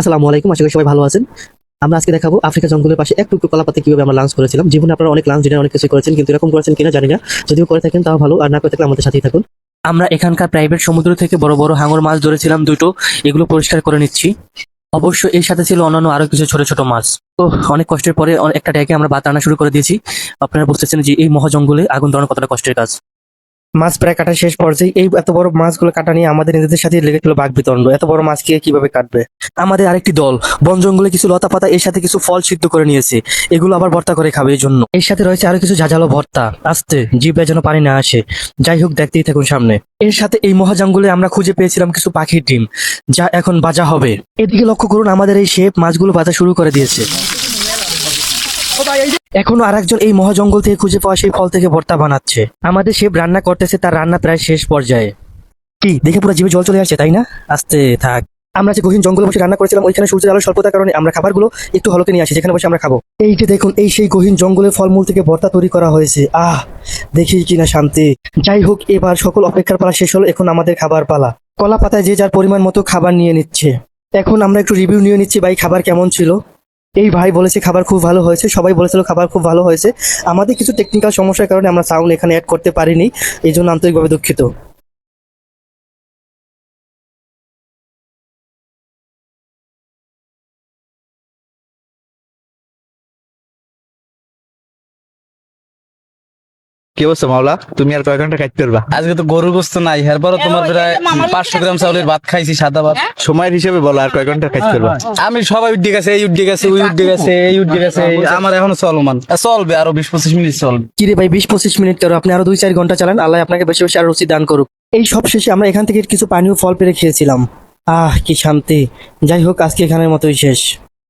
আসসালামু আলাইকুম, আশা করি সবাই ভালো আছেন। আমরা আজকে দেখাবো আফ্রিকা জঙ্গলের পাশে এক টুকরো কলাপাতা কিভাবে আমরা লাঞ্চ করেছিলাম। জীবনে আপনারা অনেক লাঞ্চ ডিনার অনেক কিছু করেছেন, কিন্তু এরকম করেছেন কিনা জানি না। যদিও করে থাকেন তাও ভালো, আর না করে থাকলে আমাদের সাথেই থাকুন। আমরা এখানকার প্রাইভেট সমুদ্র থেকে বড় বড় হাঙর মাছ ধরেছিলাম দুটো, এগুলো পরিষ্কার করে নিচ্ছি। অবশ্য এর সাথে ছিল অন্যান্য আরো কিছু ছোট ছোট মাছ। তো অনেক কষ্টের পরে একটা ডেকে আমরা ভাত রান্না শুরু করে দিয়েছি। আপনারা বুঝতেছেন যে এই মহা জঙ্গলে আগুন ধরানো কতটা কষ্টের কাজ। মাছ প্রায় কাটা শেষ পর্যায়ে এই এত বড় মাছগুলো কাটা নিয়ে আমাদের নিজেদের সাথে লেগেছিল বাকবিতণ্ড। এত বড় মাছ কিভাবে কাটবে? আমাদের আরেকটি দল বন জঙ্গলে কিছু লতা পাতা এর সাথে কিছু ফল সিদ্ধ করে নিয়েছে, এগুলো আবার ভর্তা করে খাবে। এই জন্য এর সাথে রয়েছে আরো কিছু ঝাঁঝালো ভর্তা। আস্তে জিভে যেন পানি না আসে। যাই হোক, দেখতেই থাকুন সামনে। এর সাথে এই মহা জঙ্গলে আমরা খুঁজে পেয়েছিলাম কিছু পাখির ডিম, যা এখন ভাজা হবে। এদিকে লক্ষ্য করুন, আমাদের এই শেফ মাছগুলো ভাজা শুরু করে দিয়েছে। এখনো আরেকজন এই মহা জঙ্গল থেকে খুঁজে পাওয়া সেই ফল থেকে ভর্তা বানাচ্ছে। আমাদের শেফ রান্না করতেছে, তার রান্না প্রায় শেষ পর্যায়ে। কি দেখে পুরো জিভে জল চলে আসছে, তাই না? আস্তে থাক। আমরা যে গহীন জঙ্গলে বসে রান্না করেছিলাম, ওইখানে সূর্যের আলোর স্বল্পতার কারণে আমরা খাবারগুলো একটু হলকে নিয়ে আসি, যেখানে বসে আমরা খাবো। এই যে দেখুন, এই সেই গহীন জঙ্গলের ফলমূল থেকে ভর্তা তৈরি করা হয়েছে। দেখি কিনা শান্তি। যাই হোক, এবার সকল অপেক্ষার পালা শেষ হলো, এখন আমাদের খাবার পালা। কলা পাতায় যে যার পরিমাণ মতো খাবার নিয়ে নিচ্ছে। এখন আমরা একটু রিভিউ নিয়ে নিচ্ছি, ভাই খাবার কেমন ছিল। এই ভাই বলেছে খাবার খুব ভালো হয়েছে, সবাই বলেছিল খাবার খুব ভালো হয়েছে। আমাদের কিছু টেকনিক্যাল সমস্যার কারণে আমরা সাউন্ড এখানে অ্যাড করতে পারিনি, এই জন্য আন্তরিকভাবে দুঃখিত। কি অবস্থা মাওলা, তুমি আর কয় ঘন্টা খাইতে পারবা? আজকে তো গরুর গোস্ত নাই, এরপরও তোমার প্রায় 500 গ্রাম চাউলের ভাত খাইছি, সাদা ভাত। সময়ের হিসেবে বলো আর কয় ঘন্টা খাইতে পারবা? আমি সবাই উঠে গেছে, এই উঠে গেছে, ওই উঠে গেছে, এই উঠে গেছে, আমার এখনো চলমান চলবে, আরো 20-25 মিনিট চলবে। কিরে ভাই, 20-25 মিনিট করো, আপনি আরো 2-4 ঘন্টা চালান, আল্লাহ আপনাকে বেশি বেশি আর রুচি দান করুক। এই সব শেষে আমরা এখান থেকে কিছু পানীয় ফল পেরে খেয়েছিলাম। কি শান্তি। যাই হোক, আজকে এখানের মতোই শেষ।